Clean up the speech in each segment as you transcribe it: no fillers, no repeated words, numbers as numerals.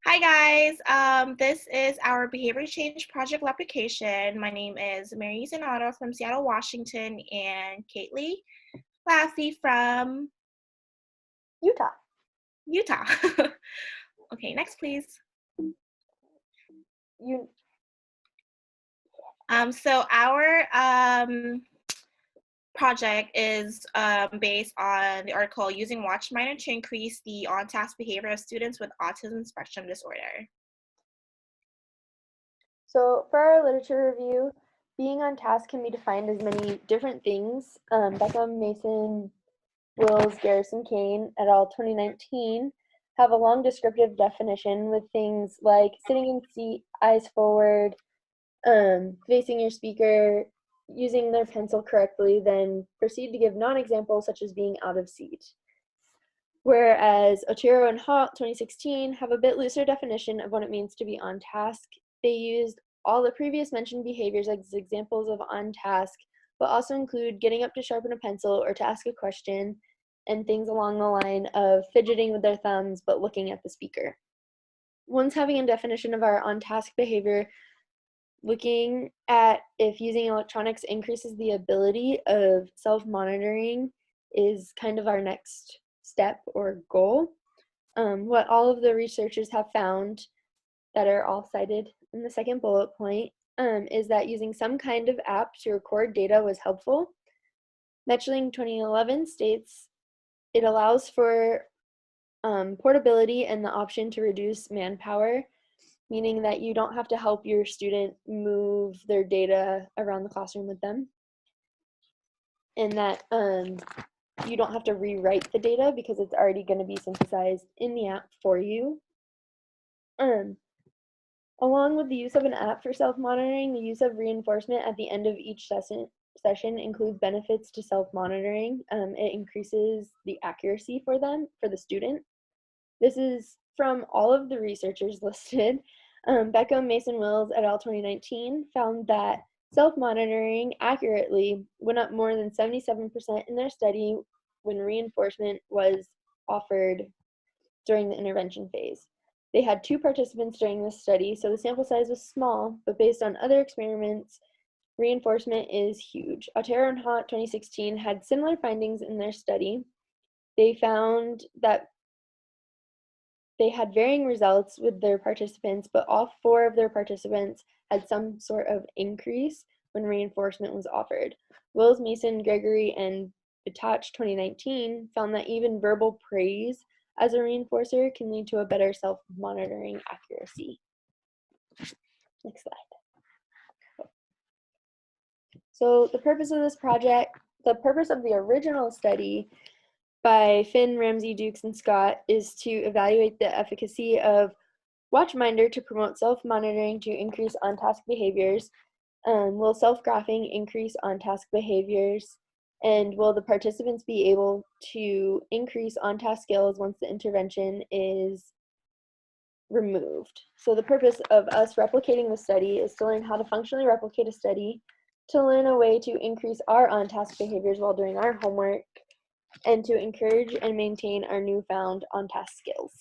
Hi guys, this is our behavior change project application. My name is Mary Zanato from Seattle, Washington, and Caitlyn Laffey from Utah. Utah. Okay, next please. You So our project is based on the article Using WatchMiner to Increase the On-Task Behavior of Students with Autism Spectrum Disorder. So for our literature review, being on task can be defined as many different things. Becca, Mason, Wills, Garrison, Kane et al. 2019 have a long descriptive definition with things like sitting in seat, eyes forward, facing your speaker, using their pencil correctly, then proceed to give non-examples such as being out of seat. Whereas Otero and Hart 2016 have a bit looser definition of what it means to be on task. They used all the previous mentioned behaviors as examples of on task, but also include getting up to sharpen a pencil or to ask a question, and things along the line of fidgeting with their thumbs but looking at the speaker. Once having a definition of our on task behavior, looking at if using electronics increases the ability of self-monitoring is kind of our next step or goal. What all of the researchers have found that are all cited in the second bullet point is that using some kind of app to record data was helpful. Metchling 2011 states it allows for portability and the option to reduce manpower, meaning that you don't have to help your student move their data around the classroom with them, and that you don't have to rewrite the data because it's already going to be synthesized in the app for you. Along with the use of an app for self-monitoring, the use of reinforcement at the end of each session includes benefits to self-monitoring. It increases the accuracy for the student. This is from all of the researchers listed. Becca, Mason, Wills et al. 2019 found that self-monitoring accurately went up more than 77% in their study when reinforcement was offered during the intervention phase. They had 2 participants during this study, so the sample size was small, but based on other experiments, reinforcement is huge. Otero and Hart 2016 had similar findings in their study. They found that they had varying results with their participants, but all 4 of their participants had some sort of increase when reinforcement was offered. Wills, Mason, Gregory, and Batach 2019 found that even verbal praise as a reinforcer can lead to a better self-monitoring accuracy. Next slide. So the purpose of this project, the purpose of the original study by Finn, Ramsey, Dukes, and Scott is to evaluate the efficacy of WatchMinder to promote self-monitoring to increase on-task behaviors. Will self-graphing increase on-task behaviors? And will the participants be able to increase on-task skills once the intervention is removed? So the purpose of us replicating the study is to learn how to functionally replicate a study, to learn a way to increase our on-task behaviors while doing our homework, and to encourage and maintain our newfound on-task skills.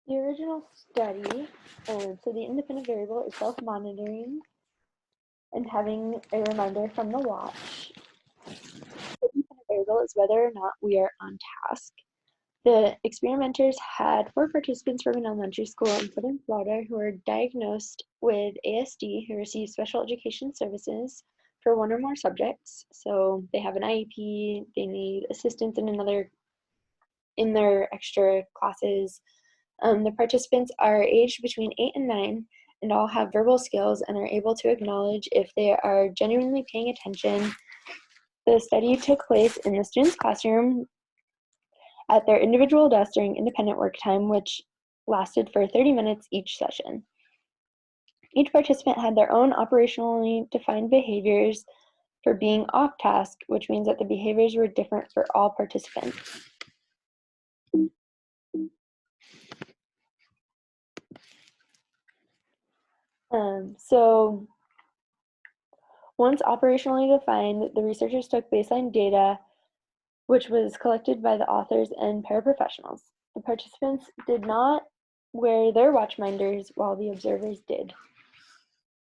The original study, so the independent variable is self-monitoring and having a reminder from the watch. The independent variable is whether or not we are on task. The experimenters had 4 participants from an elementary school in southern Florida who were diagnosed with ASD who received special education services for 1 or more subjects. So they have an IEP, they need assistance in their extra classes. The participants are aged between 8 and 9 and all have verbal skills and are able to acknowledge if they are genuinely paying attention. The study took place in the student's classroom at their individual desks during independent work time, which lasted for 30 minutes each session. Each participant had their own operationally defined behaviors for being off task, which means that the behaviors were different for all participants. So once operationally defined, the researchers took baseline data, which was collected by the authors and paraprofessionals. The participants did not wear their watchminders while the observers did.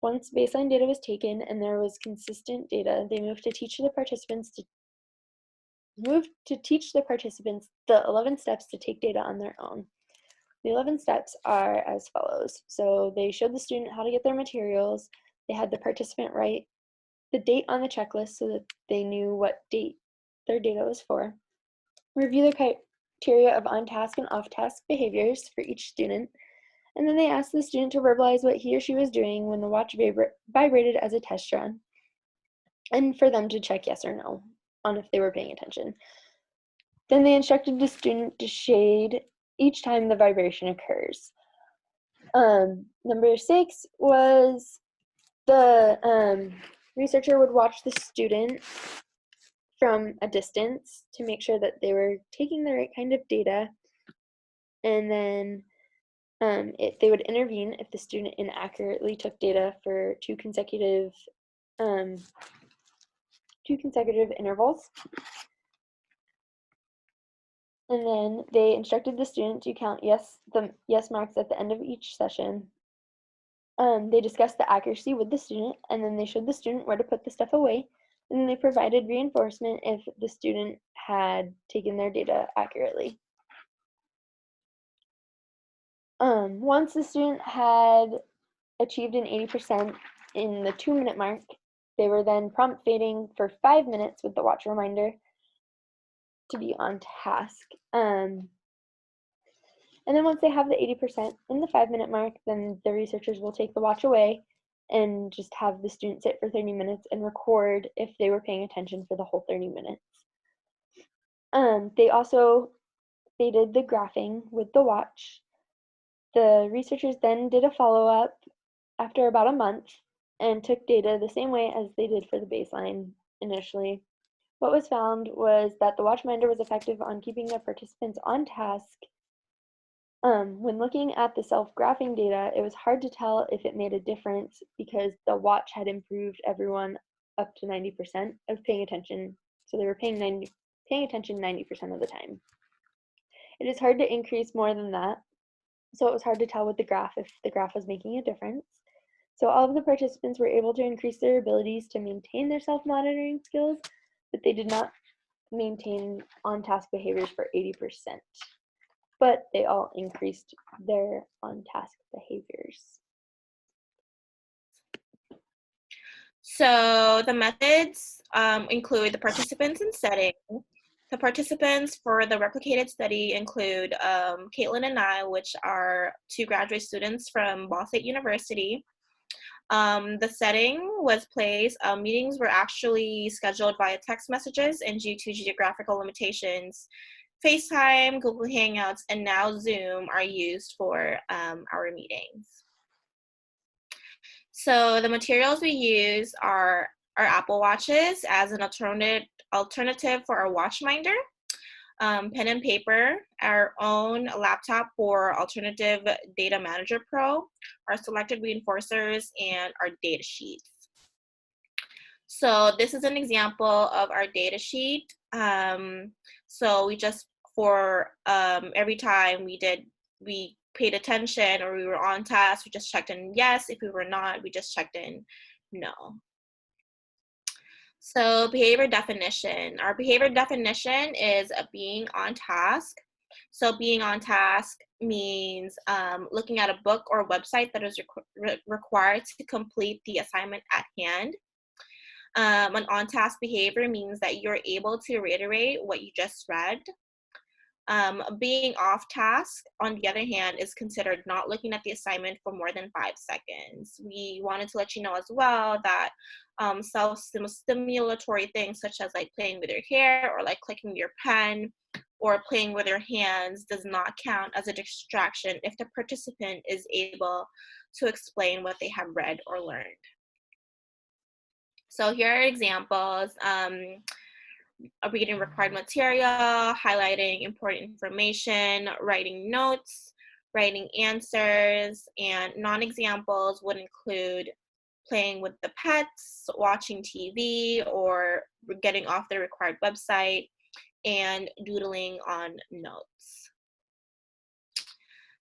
Once baseline data was taken and there was consistent data, they moved to teach the participants the 11 steps to take data on their own. The 11 steps are as follows. So they showed the student how to get their materials. They had the participant write the date on the checklist so that they knew what date their data was for. Review the criteria of on-task and off-task behaviors for each student. And then they asked the student to verbalize what he or she was doing when the watch vibrated as a test run, and for them to check yes or no on if they were paying attention. Then they instructed the student to shade each time the vibration occurs. Number 6 was the researcher would watch the student from a distance to make sure that they were taking the right kind of data, and then they would intervene if the student inaccurately took data for two consecutive intervals. And then they instructed the student to count the yes marks at the end of each session. They discussed the accuracy with the student, and then they showed the student where to put the stuff away, and then they provided reinforcement if the student had taken their data accurately. Once the student had achieved an 80% in the 2-minute mark, they were then prompt fading for 5 minutes with the watch reminder to be on task. And then once they have the 80% in the 5-minute mark, then the researchers will take the watch away and just have the student sit for 30 minutes and record if they were paying attention for the whole 30 minutes. They did the graphing with the watch. The researchers then did a follow-up after about a month and took data the same way as they did for the baseline initially. What was found was that the watchminder was effective on keeping the participants on task. When looking at the self-graphing data, it was hard to tell if it made a difference because the watch had improved everyone up to 90% of paying attention. So they were paying attention 90% of the time. It is hard to increase more than that. So it was hard to tell with the graph if the graph was making a difference. So all of the participants were able to increase their abilities to maintain their self-monitoring skills, but they did not maintain on-task behaviors for 80%. But they all increased their on-task behaviors. So the methods include the participants and setting. The participants for the replicated study include Caitlyn and I, which are 2 graduate students from Ball State University. The setting was placed. Meetings were actually scheduled via text messages, and due to geographical limitations, FaceTime, Google Hangouts, and now Zoom are used for our meetings. So the materials we use are our Apple Watches as an alternative for our watchminder, pen and paper, our own laptop for Alternative Data Manager Pro, our selected reinforcers, and our data sheets. So this is an example of our data sheet. So we just, for every time we paid attention or we were on task, we just checked in yes. If we were not, we just checked in no. So behavior definition. Our behavior definition is being on task. So being on task means looking at a book or website that is required to complete the assignment at hand. An on-task behavior means that you're able to reiterate what you just read. Being off task, on the other hand, is considered not looking at the assignment for more than 5 seconds. We wanted to let you know as well that self-stimulatory things such as like playing with your hair or like clicking your pen or playing with your hands does not count as a distraction if the participant is able to explain what they have read or learned. So here are examples. Reading required material, highlighting important information, writing notes, writing answers, and non-examples would include playing with the pets, watching TV, or getting off the required website, and doodling on notes.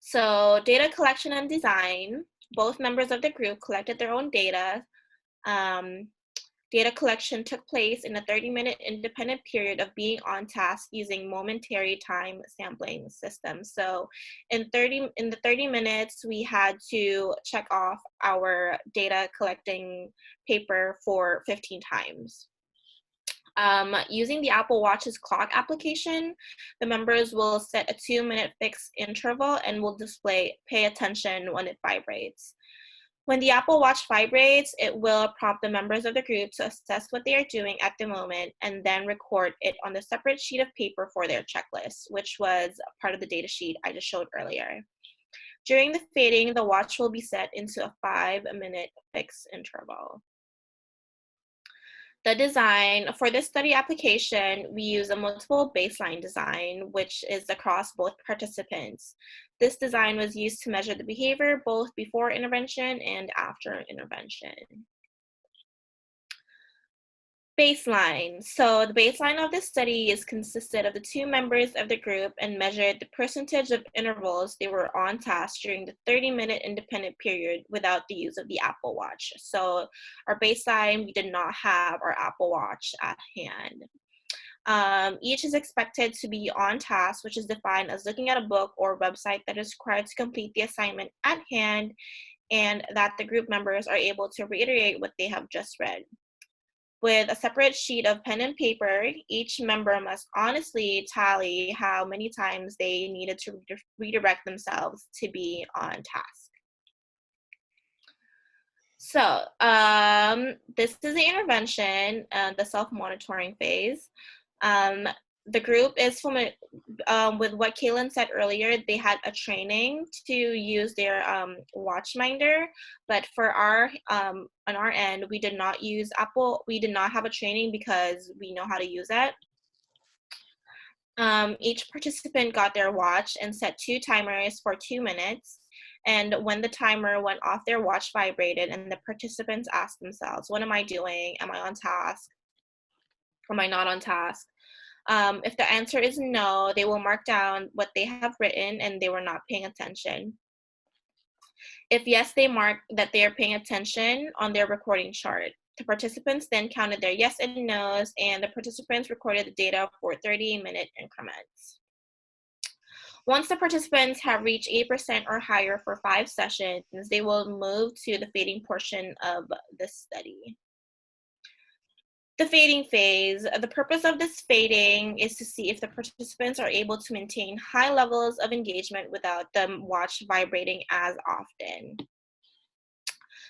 So data collection and design, both members of the group collected their own data. Data collection took place in a 30-minute independent period of being on task using momentary time sampling systems. So in the 30 minutes, we had to check off our data collecting paper for 15 times. Using the Apple Watch's clock application, the members will set a 2-minute fixed interval and will display pay attention when it vibrates. When the Apple Watch vibrates, it will prompt the members of the group to assess what they are doing at the moment and then record it on a separate sheet of paper for their checklist, which was part of the data sheet I just showed earlier. During the fading, the watch will be set into a 5-minute fixed interval. The design for this study application, we use a multiple baseline design, which is across both participants. This design was used to measure the behavior both before intervention and after intervention. Baseline. So the baseline of this study is consisted of the 2 members of the group and measured the percentage of intervals they were on task during the 30-minute independent period without the use of the Apple Watch. So our baseline, we did not have our Apple Watch at hand. Each is expected to be on task, which is defined as looking at a book or website that is required to complete the assignment at hand, and that the group members are able to reiterate what they have just read. With a separate sheet of pen and paper, each member must honestly tally how many times they needed to redirect themselves to be on task. So this is the intervention, the self-monitoring phase. The group is familiar with what Caitlyn said earlier. They had a training to use their watchminder, but for our on our end, we did not use Apple. We did not have a training because we know how to use it. Each participant got their watch and set 2 timers for 2 minutes. And when the timer went off, their watch vibrated, and the participants asked themselves, "What am I doing? Am I on task? Am I not on task?" If the answer is no, they will mark down what they have written and they were not paying attention. If yes, they mark that they are paying attention on their recording chart. The participants then counted their yes and no's, and the participants recorded the data for 30-minute increments. Once the participants have reached 8% or higher for 5 sessions, they will move to the fading portion of the study. The fading phase. The purpose of this fading is to see if the participants are able to maintain high levels of engagement without the watch vibrating as often.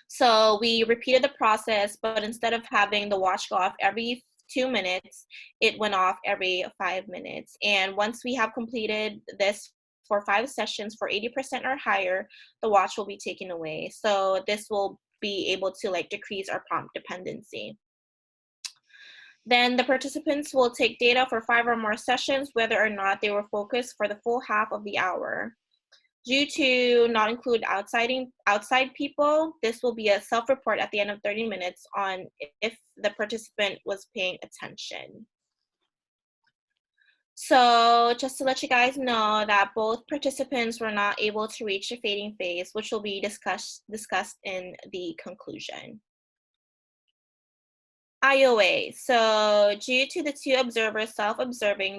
So we repeated the process, but instead of having the watch go off every 2 minutes, it went off every 5 minutes. And once we have completed this for 5 sessions for 80% or higher, the watch will be taken away. So this will be able to decrease our prompt dependency. Then the participants will take data for 5 or more sessions, whether or not they were focused for the full half of the hour. Due to not include outside people, this will be a self-report at the end of 30 minutes on if the participant was paying attention. So just to let you guys know that both participants were not able to reach the fading phase, which will be discussed in the conclusion. IOA. So due to the 2 observers self-observing,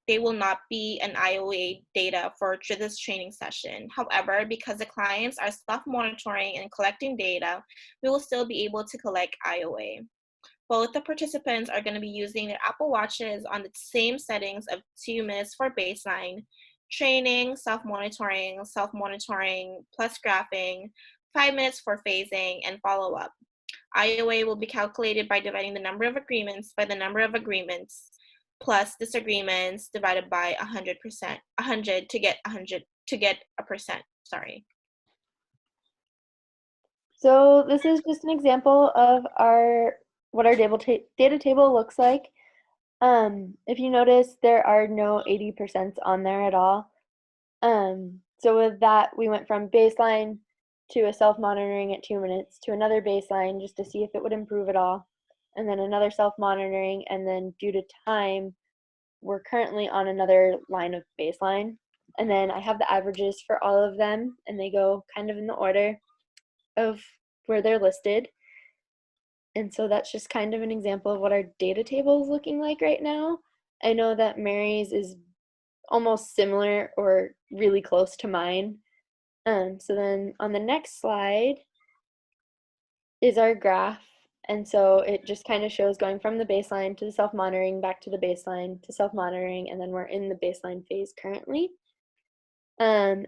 they will not be an IOA data for this training session. However, because the clients are self-monitoring and collecting data, we will still be able to collect IOA. Both the participants are going to be using their Apple Watches on the same settings of 2 minutes for baseline, training, self-monitoring plus graphing, 5 minutes for phasing, and follow-up. IOA will be calculated by dividing the number of agreements by the number of agreements plus disagreements divided by 100%, 100 to get a percent, sorry. So this is just an example of what our data table looks like. If you notice, there are no 80% on there at all. So with that, we went from baseline to a self-monitoring at 2 minutes to another baseline just to see if it would improve at all, and then another self-monitoring, and then due to time, we're currently on another line of baseline. And then I have the averages for all of them, and they go kind of in the order of where they're listed. And so that's just kind of an example of what our data table is looking like right now. I know that Mary's is almost similar or really close to mine. So then on the next slide is our graph. And so it just kind of shows going from the baseline to the self-monitoring, back to the baseline to self-monitoring, and then we're in the baseline phase currently. And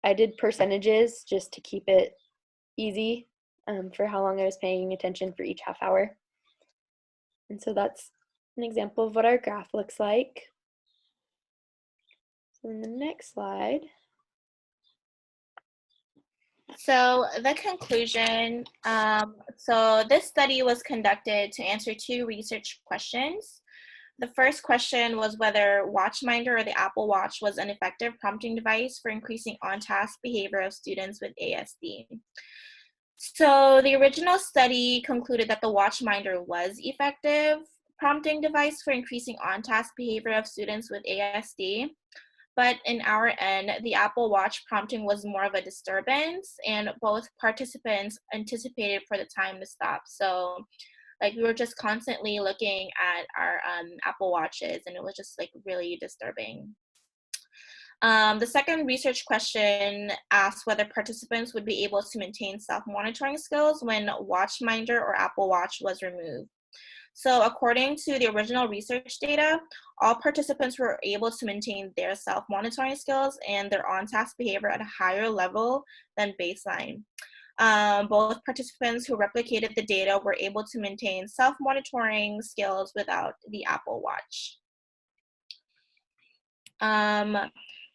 I did percentages just to keep it easy for how long I was paying attention for each half hour. And so that's an example of what our graph looks like. So in the next slide. So the conclusion, so this study was conducted to answer 2 research questions. The first question was whether WatchMinder or the Apple Watch was an effective prompting device for increasing on-task behavior of students with ASD. So the original study concluded that the WatchMinder was effective prompting device for increasing on-task behavior of students with ASD. But in our end, the Apple Watch prompting was more of a disturbance, and both participants anticipated for the time to stop. So like we were just constantly looking at our Apple Watches, and it was just like really disturbing. The second research question asked whether participants would be able to maintain self-monitoring skills when WatchMinder or Apple Watch was removed. So according to the original research data, all participants were able to maintain their self-monitoring skills and their on-task behavior at a higher level than baseline. Both participants who replicated the data were able to maintain self-monitoring skills without the Apple Watch.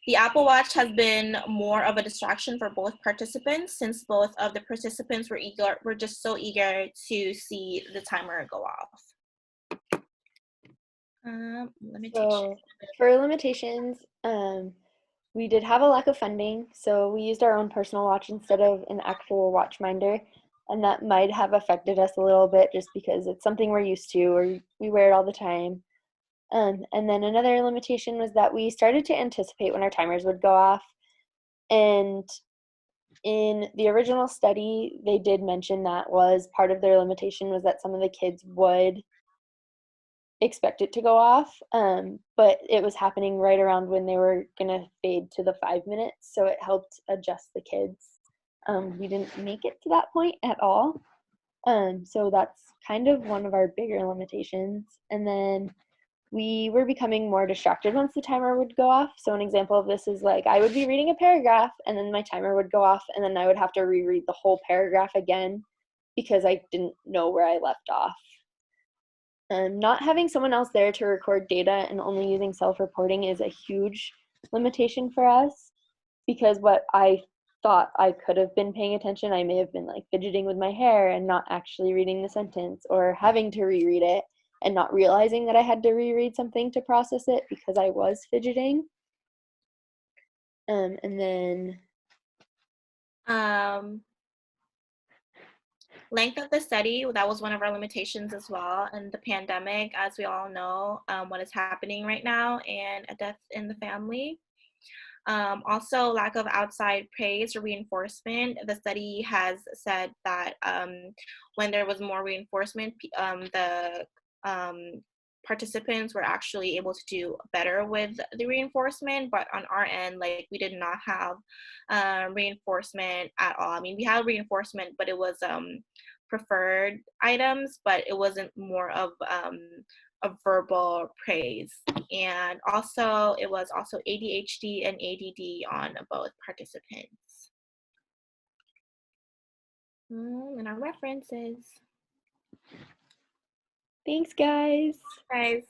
The Apple Watch has been more of a distraction for both participants, since both of the participants were just so eager to see the timer go off. So for limitations, we did have a lack of funding, so we used our own personal watch instead of an actual WatchMinder, and that might have affected us a little bit just because it's something we're used to, or we wear it all the time. And then another limitation was that we started to anticipate when our timers would go off. And in the original study, they did mention that was part of their limitation, was that some of the kids would expect it to go off, but it was happening right around when they were going to fade to the 5 minutes, so it helped adjust the kids. We didn't make it to that point at all, so that's kind of one of our bigger limitations. And then we were becoming more distracted once the timer would go off. So an example of this is like I would be reading a paragraph and then my timer would go off, and then I would have to reread the whole paragraph again because I didn't know where I left off. Not having someone else there to record data and only using self-reporting is a huge limitation for us, because what I thought I could have been paying attention, I may have been like fidgeting with my hair and not actually reading the sentence, or having to reread it and not realizing that I had to reread something to process it because I was fidgeting. And then length of the study, that was one of our limitations as well. And the pandemic, as we all know, what is happening right now, and a death in the family. Also, lack of outside praise or reinforcement. The study has said that when there was more reinforcement, the participants were actually able to do better with the reinforcement, but on our end, like we did not have reinforcement at all. I mean, we had reinforcement, but it was preferred items, but it wasn't more of a verbal praise. And also, it was also ADHD and ADD on both participants. And our references. thanks, guys. Guys.